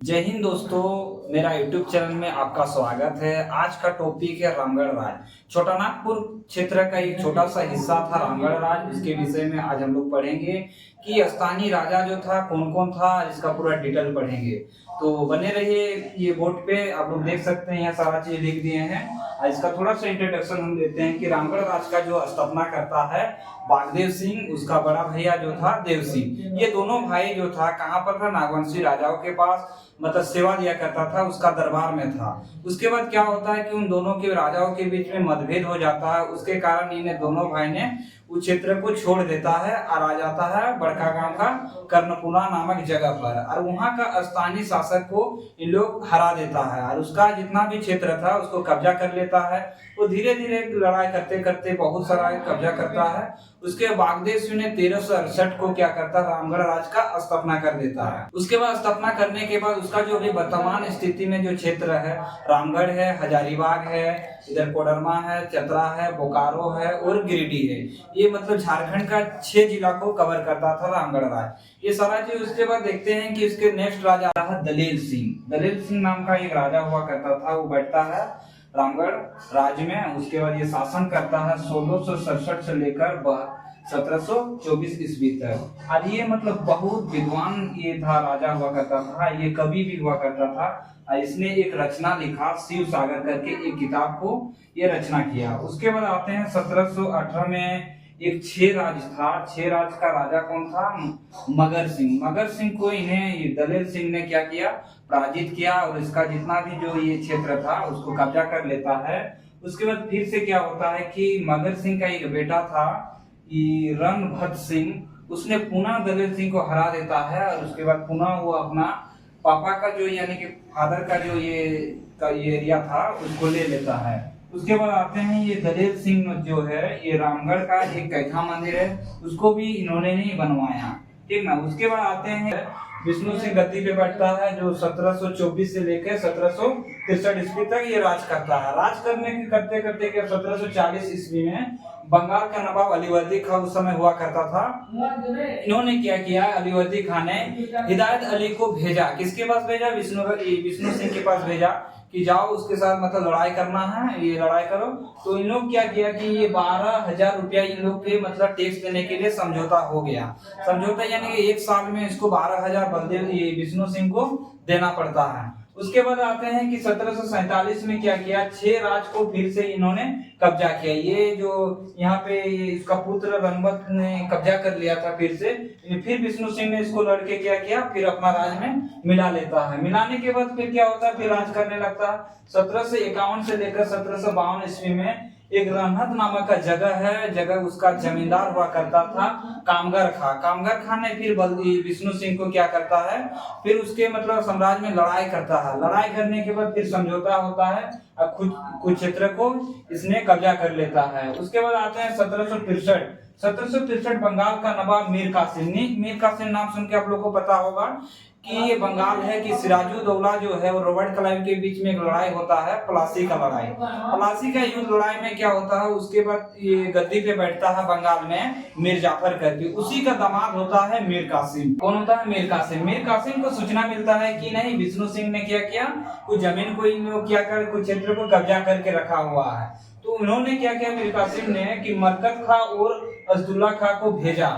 जय हिंद दोस्तों, मेरा YouTube चैनल में आपका स्वागत है। आज का टॉपिक है रामगढ़ राज। छोटानागपुर क्षेत्र का एक छोटा सा हिस्सा था रामगढ़ राज। उसके विषय में आज हम लोग पढ़ेंगे कि स्थानीय राजा जो था कौन कौन था, इसका पूरा डिटेल पढ़ेंगे। तो बने रहिए ये बोर्ड पे, आप लोग देख सकते हैं यहाँ सारा चीज लिख दिए हैं। इसका थोड़ा सा इंट्रोडक्शन हम देते हैं कि रामगढ़ राज का जो स्थापना करता है बागदेव सिंह, उसका बड़ा भैया जो था देव सिंह। ये दोनों भाई जो था कहाँ पर था, नागवंशी राजाओं के पास मतलब सेवा दिया करता था, उसका दरबार में था। उसके बाद क्या होता है कि उन दोनों के राजाओं के बीच में मतभेद हो जाता है। उसके कारण इन्हें दोनों भाई ने उस क्षेत्र को छोड़ देता है और आ जाता है बड़का गांव का कर्णपुरा नामक जगह पर, और वहां का स्थानीय शासक को इन लोग हरा देता है और उसका जितना भी क्षेत्र था उसको कब्जा कर लेता है। वो धीरे धीरे लड़ाई करते करते बहुत सारा कब्जा करता है। उसके बागदेव सिंह ने 1368 को क्या करता, रामगढ़ राज का स्थापना कर देता है। उसके बाद स्थापना करने के बाद उसका जो भी वर्तमान स्थिति में जो क्षेत्र है, रामगढ़ है, हजारीबाग है, इधर कोडरमा है, चतरा है, बोकारो है और गिरिडीह है। ये मतलब झारखंड का 6 जिला को कवर करता था रामगढ़ राज। ये सारा चीज उसके बाद देखते हैं कि उसके नेक्स्ट राजा था दलेल सिंह। दलेल सिंह नाम का एक राजा हुआ करता था, वो बैठता है रामगढ़ राज में। उसके बाद ये शासन करता है 1667 से लेकर 1724 ईस्वी तक। और ये मतलब बहुत विद्वान ये था, राजा हुआ करता था, ये कवि भी हुआ करता था। और इसने एक रचना लिखा, शिव सागर करके एक किताब को ये रचना किया। उसके बाद आते हैं 1718 में एक 6 राज था। 6 राज का राजा कौन था, मगर सिंह। मगर सिंह को इन्हें दलेल सिंह ने क्या किया, पराजित किया और इसका जितना भी जो ये क्षेत्र था उसको कब्जा कर लेता है। उसके बाद फिर से क्या होता है कि मगर सिंह का एक बेटा था रणभद्र सिंह, उसने पुनः दलेल सिंह को हरा देता है और उसके बाद पुनः वो अपना पापा का जो यानी कि फादर का जो ये एरिया था उसको ले लेता है। उसके बाद आते हैं ये दलेल सिंह जो है, ये रामगढ़ का एक कैथा मंदिर है, उसको भी इन्होंने नहीं बनवाया, ठीक ना। उसके बाद आते हैं विष्णु सिंह गद्दी पे बैठता है, जो 1724 से लेकर 1763 ईस्वी तक ये राज करता है। राज करने के करते करते 1740 ईस्वी में बंगाल का नवाब अलीवर्दी खां उस समय हुआ करता था। इन्होंने क्या किया, अलीवर्दी खान ने हिदायत अली को भेजा, किसके पास भेजा, विष्णु सिंह के पास भेजा कि जाओ उसके साथ मतलब लड़ाई करना है, ये लड़ाई करो। तो इन लोग क्या किया कि ये 12,000 रुपया इन लोग के मतलब टैक्स देने के लिए समझौता हो गया। समझौता यानी कि 1 साल में इसको 12,000 बलदेव ये विष्णु सिंह को देना पड़ता है। उसके बाद आते हैं कि 1747 में क्या किया, 6 राज को फिर से इन्होंने कब्जा किया। ये जो यहाँ पे इसका पुत्र रणभद्र ने कब्जा कर लिया था फिर से, फिर विष्णु सिंह ने इसको लड़के क्या किया, फिर अपना राज में मिला लेता है। मिलाने के बाद फिर क्या होता है, फिर राज करने लगता है। 1751 से लेकर 1752 ईस्वी में एक रणहत नामक का जगह है, जगह उसका जमींदार हुआ करता था कामगर खां। कामगर खां ने फिर विष्णु सिंह को क्या करता है, फिर उसके मतलब साम्राज्य में लड़ाई करता है। लड़ाई करने के बाद फिर समझौता होता है और कुछ क्षेत्र को इसने कब्जा कर लेता है। उसके बाद आते हैं 1763 बंगाल का नवाब मीर कासिम नाम सुन के आप लोगों को पता होगा कि ये बंगाल है कि सिराजुद्दौला जो है वो रॉबर्ट क्लाइव के बीच में एक लड़ाई होता है, प्लासी का लड़ाई। प्लासी का युद्ध लड़ाई में क्या होता है, उसके बाद ये गद्दी पे बैठता है बंगाल में मीर जाफर करके, उसी का दामाद होता है मीर कासिम। कौन होता है, मीर कासिम। मीर कासिम को सूचना मिलता है कि नहीं विष्णु सिंह ने क्या किया, कुछ जमीन को इन लोग क्या कर कुछ क्षेत्र को कब्जा करके रखा हुआ है। तो उन्होंने क्या किया मीर कासिम ने कि मरकत खां और अब्दुल्ला खां को भेजा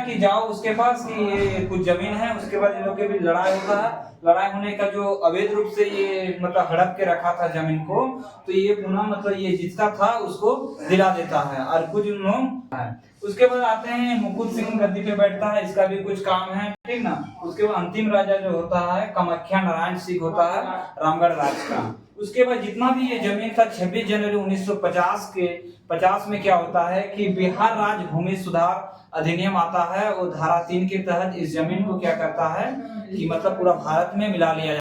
कि जाओ उसके पास कि ये कुछ जमीन है। उसके बाद इन लोगों के भी लड़ाई होता है। लड़ाई होने का जो अवैध रूप से ये मतलब हड़प के रखा था जमीन को, तो ये पुनः मतलब ये जिसका था उसको दिला देता है और कुछ लोग। उसके बाद आते हैं मुकुंद सिंह गद्दी पे बैठता है, इसका भी कुछ काम है, ठीक ना। उसके बाद अंतिम राजा जो होता है कामाख्या नारायण सिंह होता है रामगढ़ राज का। उसके बाद जितना भी ये जमीन था 26 जनवरी 1950 में क्या होता है कि बिहार राज्य भूमि सुधार अधिनियम आता है और धारा 3 के तहत इस जमीन को क्या करता है कि मतलब पूरा भारत में मिला लिया